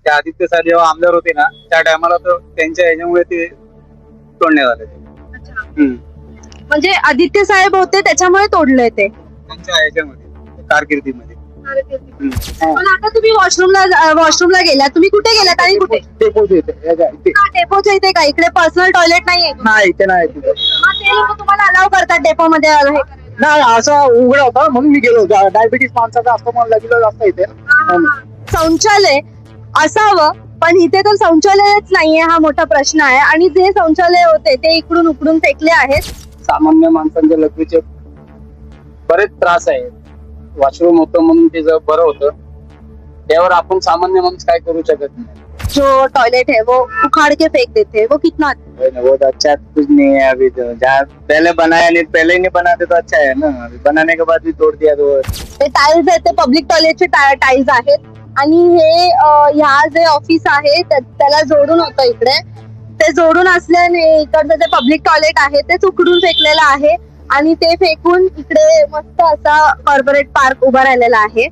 ते आदित्य सर जेव्हा आमदार होते ना त्या टायमाला तर त्यांच्या ह्याच्यामुळे ते तोडण्यात आले ते. म्हणजे आदित्य साहेब होते त्याच्यामुळे तोडलंय ते. त्यांच्या ह्याच्यामध्ये कारकिर्दीमध्ये. पण आता तुम्ही वॉशरूमला गेला, तुम्ही कुठे गेलात आणि कुठे? डेपोच्या इथे का? इकडे पर्सनल टॉयलेट नाहीये? नाही ते नाही तिथं. मग ते लोक तुम्हाला अलाव करतात डेपो मध्ये हे करायला? नाही असं उघड होता म्हणून मी गेलो. डायबिटीस माणसाचा असतो म्हणून लगेच असतं इथे. शौचालय असावं पण इथे तर शौचालयच नाहीये, हा मोठा प्रश्न आहे. आणि जे शौचालय होते ते इकडून उकडून फेकले आहेत. सामान्य माणसांच्या लकवीचे बरेच त्रास आहेत. वॉशरूम होतं म्हणून ते बरं होतं, त्यावर आपण सामान्य माणूस काय करू शकत नाही. जो टॉयलेट है वो उखाड़ के फेंक देते हैं, वो कितना बहुत अच्छा कुछ नहीं है अभी तो. जहाँ पहले बनाया नहीं, पहले ही नहीं बनाते तो अच्छा है ना. अभी बनाने के बाद भी तोड़ दिया तो. ते टाइल्स आहेत ते पब्लिक टॉयलेटचे टाइल्स आहेत. आणि हे ह्या जे ऑफिस आहे त्याला जोडून होतं इकडे. ते जोडून असल्याने इकडचं जे पब्लिक टॉयलेट आहे तेच उकडून फेकलेलं आहे आणि ते फेकून इकडे मस्त असा कॉर्पोरेट पार्क उभा राहिलेला आहे.